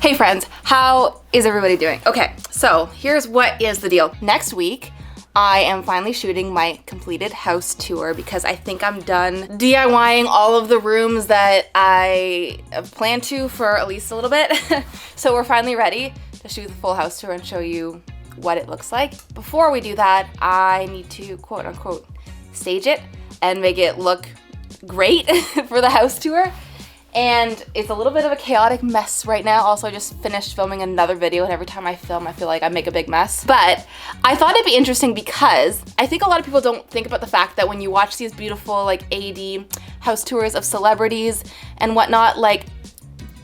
Hey friends, how is everybody doing? Okay, so here's what is the deal. Next week, I am finally shooting my completed house tour because I think I'm done DIYing all of the rooms that I planned to for at least a little bit. So we're finally ready to shoot the full house tour and show you what it looks like. Before we do that, I need to quote unquote stage it and make it look great for the house tour. And it's a little bit of a chaotic mess right now. Also, I just finished filming another video, and every time I film, I feel like I make a big mess. But I thought it'd be interesting because I think a lot of people don't think about the fact that when you watch these beautiful like AD house tours of celebrities and whatnot, like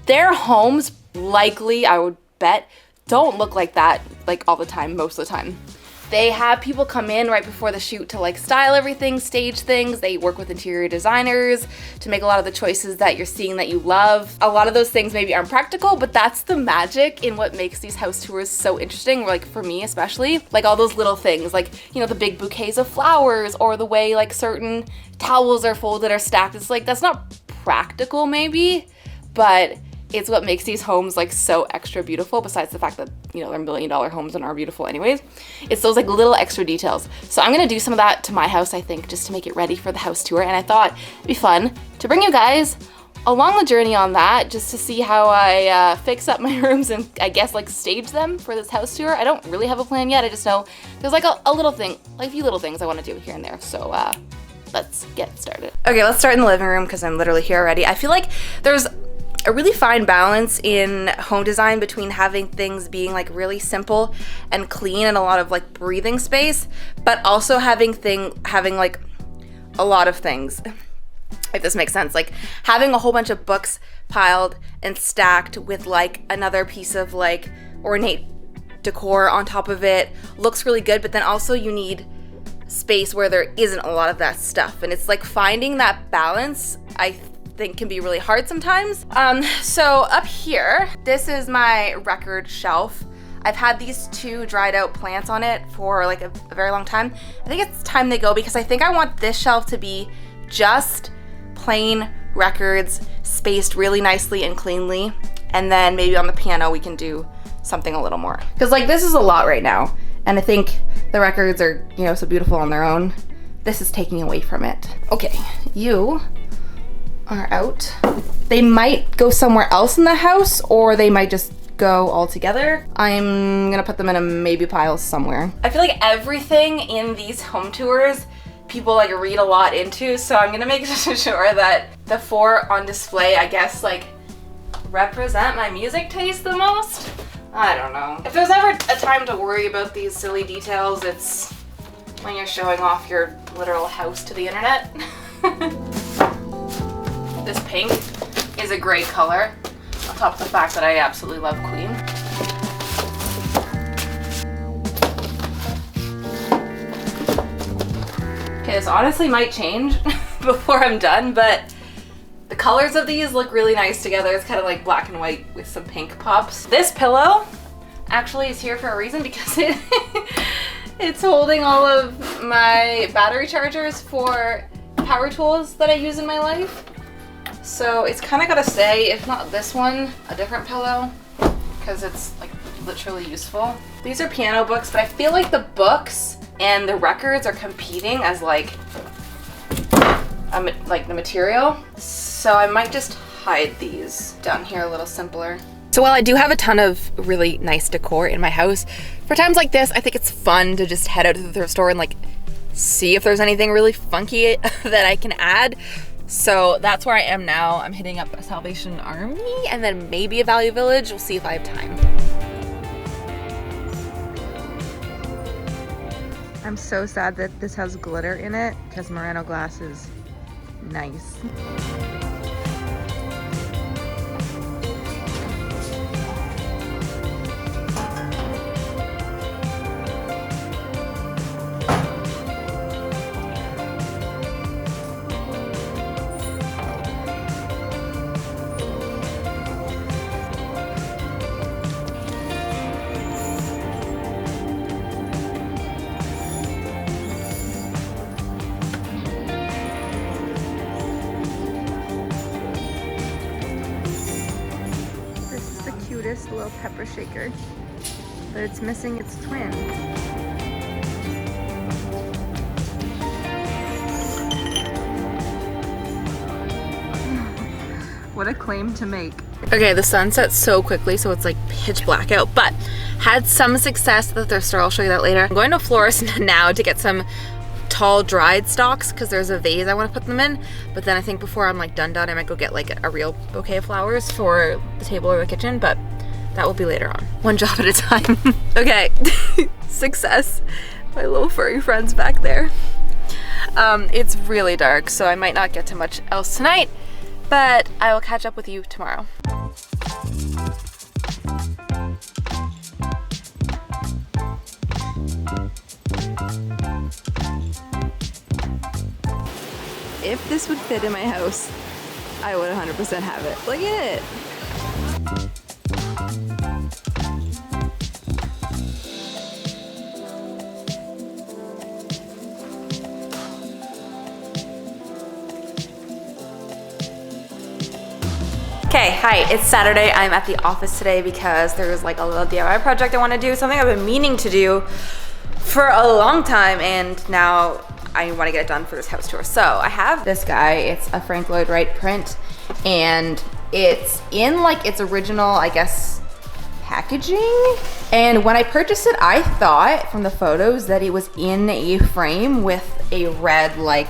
their homes likely, I would bet, don't look like that like all the time, most of the time. They have people come in right before the shoot to like style everything, stage things. They work with interior designers to make a lot of the choices that you're seeing that you love. A lot of those things maybe aren't practical, but that's the magic in what makes these house tours so interesting, like for me especially. Like all those little things, like, you know, the big bouquets of flowers or the way like certain towels are folded or stacked. It's like, that's not practical maybe, but it's what makes these homes like so extra beautiful, besides the fact that, you know, they're $1 million homes and are beautiful anyways. It's those like little extra details. So I'm gonna do some of that to my house, I think, just to make it ready for the house tour. And I thought it'd be fun to bring you guys along the journey on that, just to see how I fix up my rooms and I guess like stage them for this house tour. I don't really have a plan yet. I just know there's like a little thing, like a few little things I wanna do here and there. So let's get started. Okay, let's start in the living room because I'm literally here already. I feel like there's a really fine balance in home design between having things being like really simple and clean and a lot of like breathing space, but also having like a lot of things, if this makes sense. Like having a whole bunch of books piled and stacked with like another piece of like ornate decor on top of it looks really good, but then also you need space where there isn't a lot of that stuff. And it's like finding that balance, I think, can be really hard sometimes. So up here, this is my record shelf. I've had these two dried out plants on it for like a very long time. I think it's time they go because I think I want this shelf to be just plain records, spaced really nicely and cleanly. And then maybe on the piano we can do something a little more. Because like this is a lot right now. And I think the records are, you know, so beautiful on their own. This is taking away from it. Okay, you are out. They might go somewhere else in the house or they might just go all together. I'm gonna put them in a maybe pile somewhere. I feel like everything in these home tours people like read a lot into, so I'm gonna make sure that the four on display, I guess, like represent my music taste the most. I don't know. If there's ever a time to worry about these silly details, it's when you're showing off your literal house to the internet. This pink is a great color, on top of the fact that I absolutely love Queen. Okay, this honestly might change before I'm done, but the colors of these look really nice together. It's kind of like black and white with some pink pops. This pillow actually is here for a reason because it's holding all of my battery chargers for power tools that I use in my life. So it's kind of got to stay, if not this one, a different pillow, because it's like literally useful. These are piano books, but I feel like the books and the records are competing as like the material. So I mimight just hide these down here a little simpler. So while I do have a ton of really nice decor in my house, for times like this, I think it's fun to just head out to the thrift store and like see if there's anything really funky that I can add. So that's where I am now. I'm hitting up a Salvation Army and then maybe a Value Village. We'll see if I have time. I'm so sad that this has glitter in it because Murano glass is nice. a little pepper shaker, but it's missing its twin. What a claim to make. Okay, the sun sets so quickly, so it's like pitch black out, but had some success at the thrift store. I'll show you that later. I'm going to Florals now to get some tall dried stalks because there's a vase I want to put them in, but then I think before I'm like done, I might go get like a real bouquet of flowers for the table or the kitchen, but that will be later on. One job at a time. Okay, success. My little furry friend's back there. It's really dark, so I might not get to much else tonight, but I will catch up with you tomorrow. If this would fit in my house, I would 100% have it. Look at it. Okay, hi, it's Saturday. I'm at the office today because there's like a little DIY project I want to do, something I've been meaning to do for a long time, and now I want to get it done for this house tour. So I have this guy. It's a Frank Lloyd Wright print, and it's in like its original, I guess, packaging. And when I purchased it, I thought from the photos that it was in a frame with a red like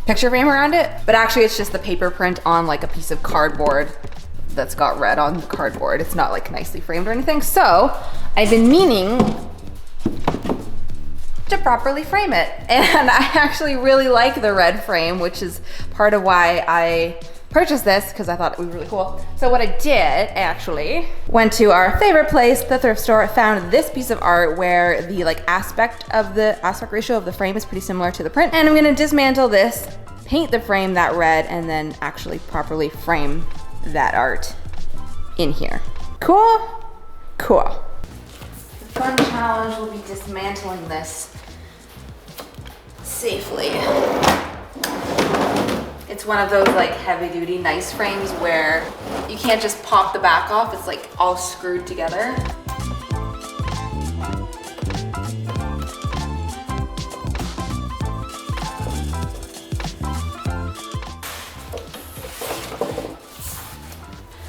picture frame around it, but actually it's just the paper print on like a piece of cardboard that's got red on the cardboard. It's not like nicely framed or anything. So I've been meaning to properly frame it, and I actually really like the red frame, which is part of why I purchased this, because I thought it would be really cool. So what I did, actually went to our favorite place, the thrift store, found this piece of art where the like aspect ratio of the frame is pretty similar to the print, and I'm gonna dismantle this, paint the frame that red, and then actually properly frame that art in here. Cool? Cool. The fun challenge will be dismantling this safely. It's one of those like heavy duty nice frames where you can't just pop the back off, it's like all screwed together.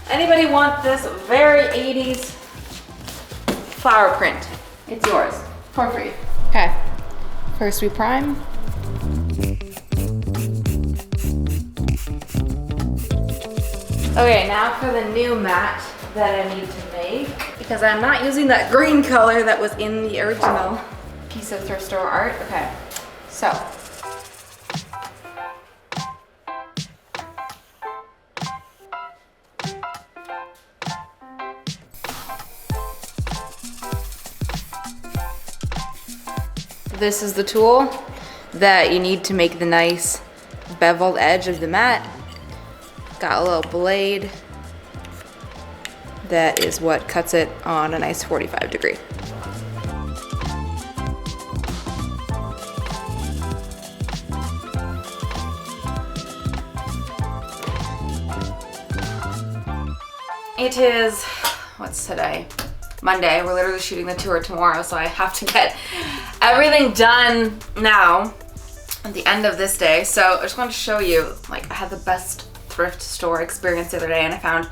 Anybody want this very 80s flower print? It's yours for free. Okay, first we prime. Okay, now for the new mat that I need to make, because I'm not using that green color that was in the original piece of thrift store art. Okay, so this is the tool that you need to make the nice beveled edge of the mat. Got a little blade. That is what cuts it on a nice 45 degree. It is, what's today? Monday. We're literally shooting the tour tomorrow, so I have to get everything done now at the end of this day. So I just wanted to show you, like, I had the best thrift store experience the other day, and I found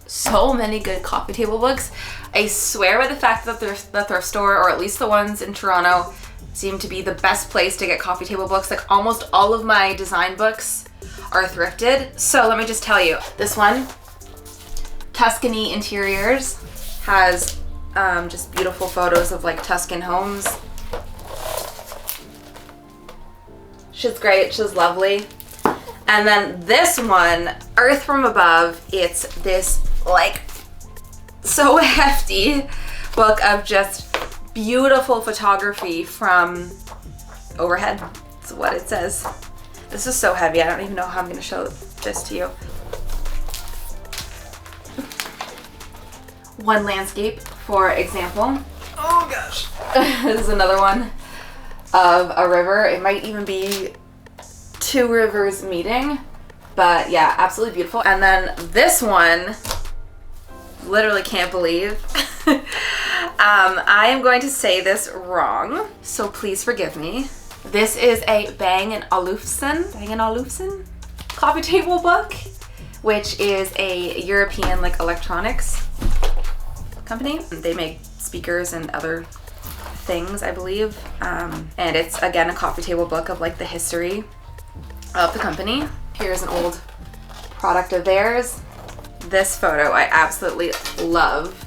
so many good coffee table books. I swear by the fact that the thrift store, or at least the ones in Toronto, seem to be the best place to get coffee table books. Like almost all of my design books are thrifted. So let me just tell you, this one, Tuscany Interiors, has just beautiful photos of like Tuscan homes. She's great, she's lovely. And then this one, Earth from Above, it's this like so hefty book of just beautiful photography from overhead. That's what it says. This is so heavy, I don't even know how I'm gonna show this to you. One landscape, for example. Oh gosh. This is another one of a river. It might even be two rivers meeting, but yeah, absolutely beautiful. And then this one, literally can't believe. I am going to say this wrong, so please forgive me. This is a Bang & Olufsen coffee table book, which is a European like electronics company. They make speakers and other things, I believe. And it's again a coffee table book of like the history of the company. Here's an old product of theirs. This photo I absolutely love.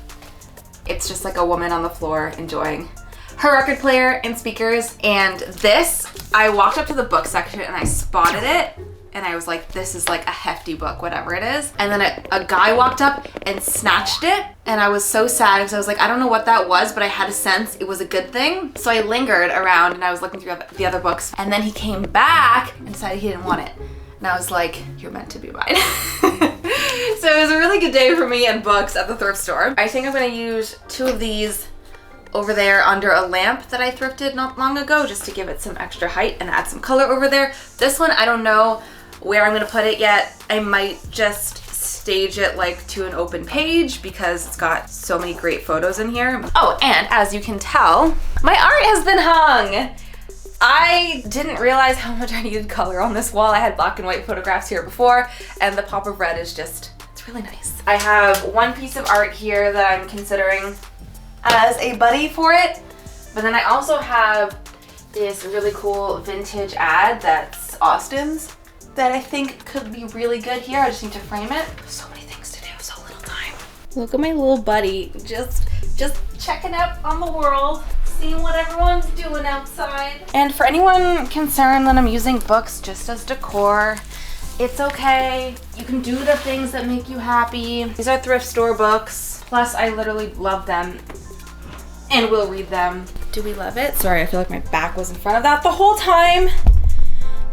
It's just like a woman on the floor enjoying her record player and speakers. And this, I walked up to the book section and I spotted it. And I was like, this is like a hefty book, whatever it is. And then a guy walked up and snatched it. And I was so sad because I was like, I don't know what that was, but I had a sense it was a good thing. So I lingered around and I was looking through the other books. And then he came back and decided he didn't want it. And I was like, you're meant to be mine. So it was a really good day for me and books at the thrift store. I think I'm gonna use 2 of these over there under a lamp that I thrifted not long ago, just to give it some extra height and add some color over there. This one, I don't know where I'm gonna put it yet. I might just stage it like to an open page because it's got so many great photos in here. Oh, and as you can tell, my art has been hung. I didn't realize how much I needed color on this wall. I had black and white photographs here before, and the pop of red is just, it's really nice. I have one piece of art here that I'm considering as a buddy for it, but then I also have this really cool vintage ad that's Austin's that I think could be really good here. I just need to frame it. So many things to do, so little time. Look at my little buddy, just checking out on the world, seeing what everyone's doing outside. And for anyone concerned that I'm using books just as decor, it's okay. You can do the things that make you happy. These are thrift store books. Plus, I literally love them and will read them. Do we love it? Sorry, I feel like my back was in front of that the whole time.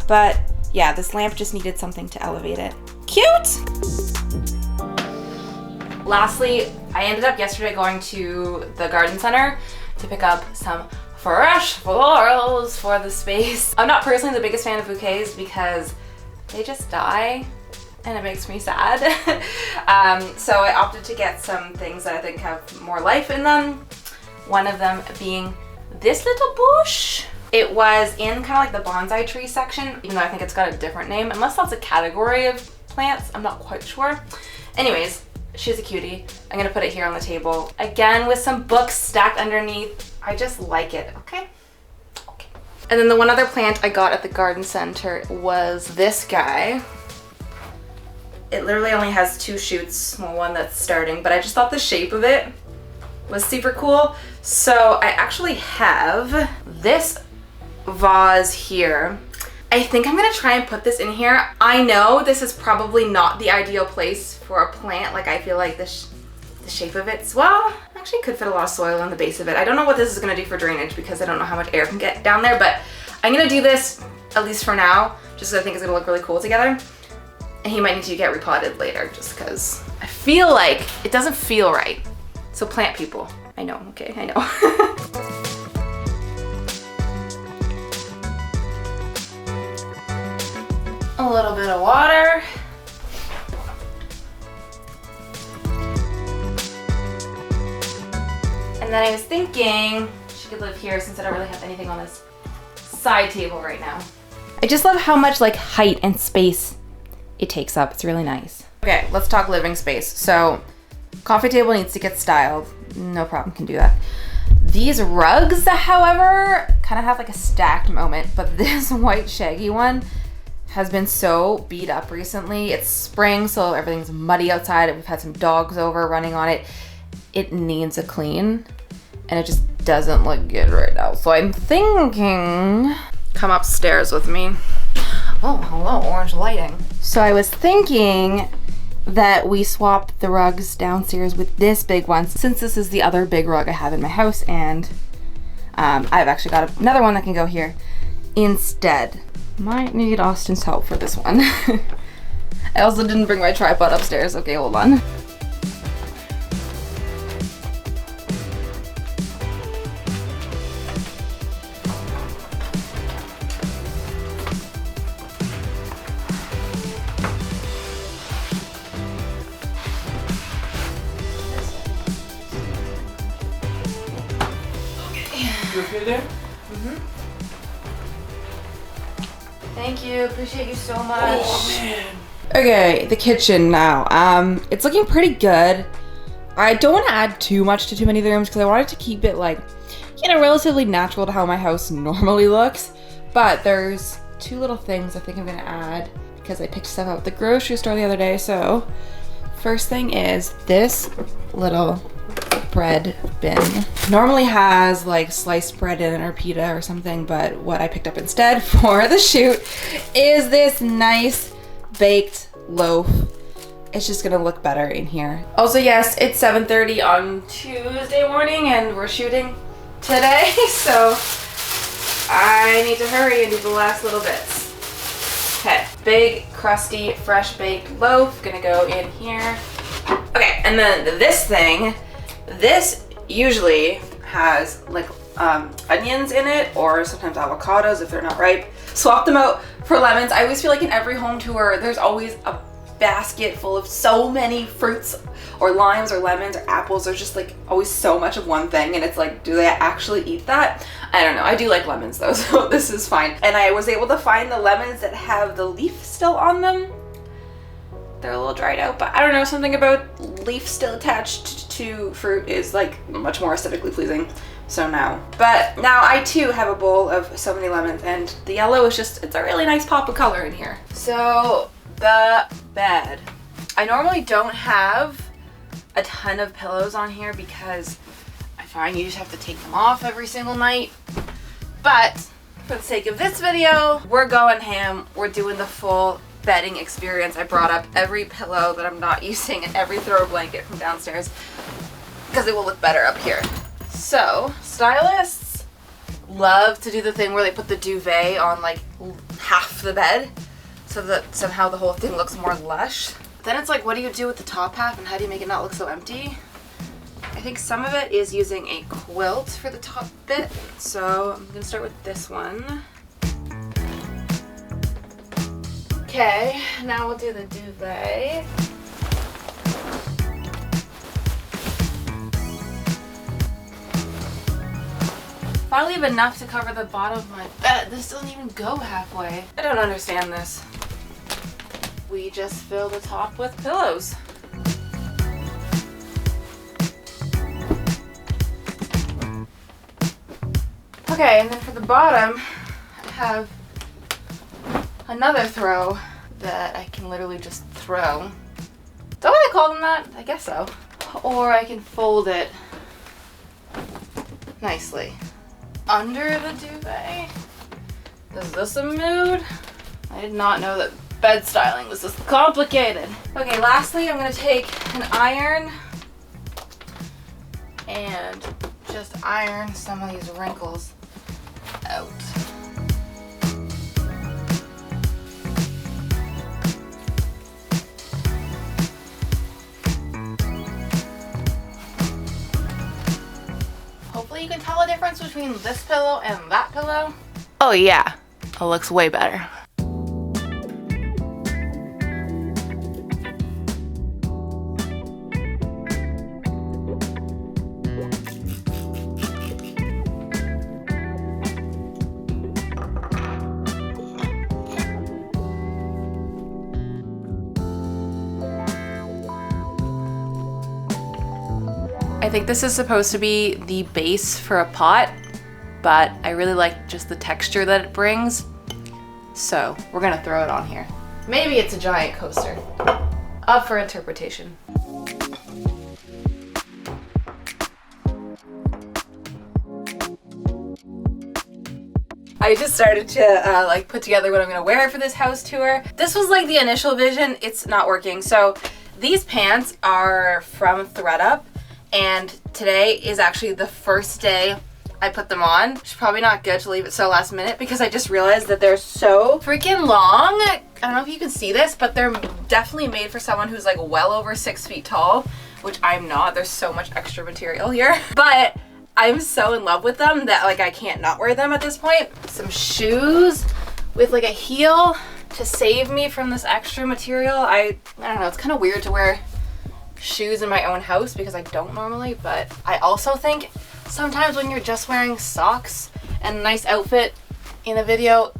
But yeah, this lamp just needed something to elevate it. Cute! Lastly, I ended up yesterday going to the garden center to pick up some fresh florals for the space. I'm not personally the biggest fan of bouquets because they just die and it makes me sad. So I opted to get some things that I think have more life in them. One of them being this little bush. It was in kind of like the bonsai tree section, even though I think it's got a different name, unless that's a category of plants, I'm not quite sure. Anyways, she's a cutie. I'm gonna put it here on the table. Again, with some books stacked underneath. I just like it, okay? Okay. And then the one other plant I got at the garden center was this guy. It literally only has 2 shoots, small one that's starting, but I just thought the shape of it was super cool. So I actually have this vase here. I think I'm gonna try and put this in here. I know this is probably not the ideal place for a plant. Like I feel like the shape of it's, well, actually could fit a lot of soil on the base of it. I don't know what this is gonna do for drainage because I don't know how much air can get down there, but I'm gonna do this at least for now, just because I think it's gonna look really cool together. And he might need to get repotted later just because I feel like it doesn't feel right. So plant people, I know, okay, I know. A little bit of water. And then I was thinking she could live here since I don't really have anything on this side table right now. I just love how much like height and space it takes up. It's really nice. Okay, let's talk living space. So coffee table needs to get styled. No problem, can do that. These rugs, however, kind of have like a stacked moment, but this white shaggy one has been so beat up recently. It's spring, so everything's muddy outside. We've had some dogs over running on it. It needs a clean, and it just doesn't look good right now. So I'm thinking, come upstairs with me. Oh, hello, orange lighting. So I was thinking that we swap the rugs downstairs with this big one, since this is the other big rug I have in my house, and I've actually got another one that can go here instead. Might need Austin's help for this one. I also didn't bring my tripod upstairs. Okay, hold on. You okay there? Thank you. Appreciate you so much. Oh man. Okay, the kitchen now. It's looking pretty good. I don't want to add too much to too many of the rooms because I wanted to keep it like, you know, relatively natural to how my house normally looks. But there's two little things I think I'm gonna add because I picked stuff up at the grocery store the other day. So first thing is this little bread bin. Normally has like sliced bread in it or pita or something, but what I picked up instead for the shoot is this nice baked loaf. It's just gonna look better in here. Also, yes, it's 7:30 on Tuesday morning and we're shooting today, so I need to hurry and do the last little bits. Okay, big, crusty, fresh baked loaf, gonna go in here. Okay, and then this thing, this usually has like onions in it or sometimes avocados if they're not ripe. Swap them out for lemons. I always feel like in every home tour, there's always a basket full of so many fruits or limes or lemons or apples. There's just like always so much of one thing and it's like, do they actually eat that? I don't know. I do like lemons though, so this is fine. And I was able to find the lemons that have the leaf still on them. They're a little dried out, but I don't know, something about leaf still attached to fruit is like much more aesthetically pleasing. So now, but now I too have a bowl of so many lemons and the yellow is just, it's a really nice pop of color in here. So the bed. I normally don't have a ton of pillows on here because I find you just have to take them off every single night. But for the sake of this video, we're going ham. We're doing the full bedding experience. I brought up every pillow that I'm not using and every throw blanket from downstairs because it will look better up here. So stylists love to do the thing where they put the duvet on like half the bed so that somehow the whole thing looks more lush. But then it's like, what do you do with the top half and how do you make it not look so empty? I think some of it is using a quilt for the top bit. So I'm gonna start with this one. Okay, now we'll do the duvet. If I leave enough to cover the bottom of my bed, this doesn't even go halfway. I don't understand this. We just fill the top with pillows. Okay, and then for the bottom, I have another throw that I can literally just throw. Is that what I call them that? I guess so. Or I can fold it nicely under the duvet. Is this a mood? I did not know that bed styling was this complicated. Okay, lastly, I'm gonna take an iron and just iron some of these wrinkles out. Hopefully you can tell the difference between this pillow and that pillow. Oh yeah, it looks way better. I think this is supposed to be the base for a pot, but I really like just the texture that it brings. So we're gonna throw it on here. Maybe it's a giant coaster. Up for interpretation. I just started to like put together what I'm gonna wear for this house tour. This was like the initial vision. It's not working. So these pants are from ThredUp. And today is actually the first day I put them on. It's probably not good to leave it so last minute because I just realized that they're so freaking long. I don't know if you can see this, but they're definitely made for someone who's like well over 6 feet tall, which I'm not. There's so much extra material here. But I'm so in love with them that like I can't not wear them at this point. Some shoes with like a heel to save me from this extra material. I don't know, it's kind of weird to wear shoes in my own house because I don't normally, but I also think sometimes when you're just wearing socks and a nice outfit in a video,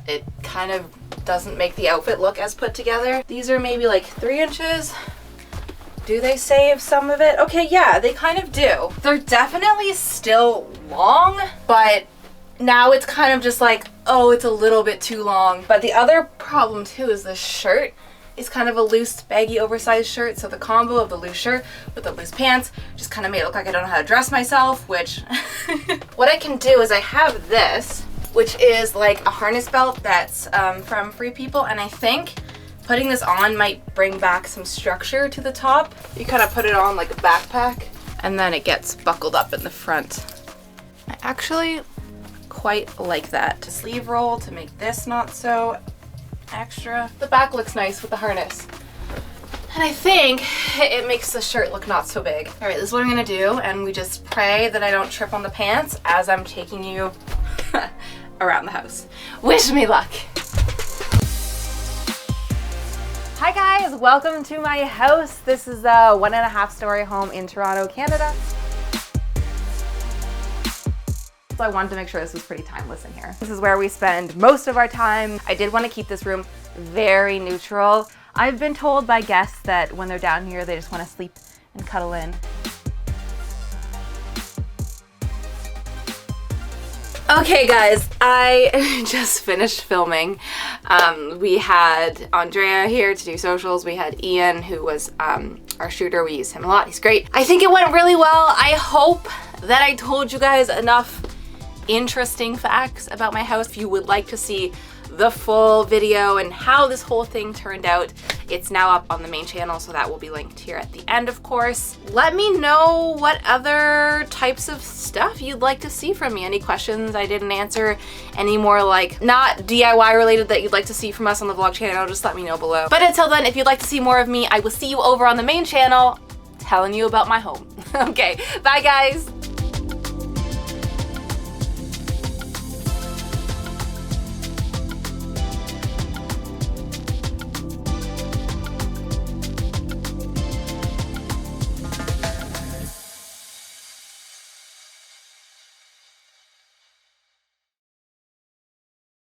it kind of doesn't make the outfit look as put together. These are maybe like 3 inches. Do they save some of it? Okay, yeah, they kind of do. They're definitely still long, but now it's kind of just like, oh, it's a little bit too long. But the other problem too is the shirt is kind of a loose, baggy, oversized shirt. So the combo of the loose shirt with the loose pants just kind of made it look like I don't know how to dress myself, which what I can do is I have this, which is like a harness belt that's from Free People, and I think putting this on might bring back some structure to the top. You kind of put it on like a backpack, and then it gets buckled up in the front. I actually quite like that. Sleeve roll to make this not so extra. The back looks nice with the harness. And I think it makes the shirt look not so big. All right, this is what I'm gonna do, and we just pray that I don't trip on the pants as I'm taking you around the house. Wish me luck. Hi guys, welcome to my house. This is a 1.5 story home in Toronto, Canada. So I wanted to make sure this was pretty timeless in here. This is where we spend most of our time. I did want to keep this room very neutral. I've been told by guests that when they're down here, they just want to sleep and cuddle in. Okay guys, I just finished filming. We had Andrea here to do socials. We had Ian, who was our shooter. We use him a lot. He's great. I think it went really well. I hope that I told you guys enough interesting facts about my house. If you would like to see the full video and how this whole thing turned out, it's now up on the main channel, so that will be linked here at the end, of course. Let me know what other types of stuff you'd like to see from me. Any questions I didn't answer, any more like not DIY related that you'd like to see from us on the vlog channel, just let me know below. But until then, if you'd like to see more of me, I will see you over on the main channel telling you about my home. Okay, bye guys.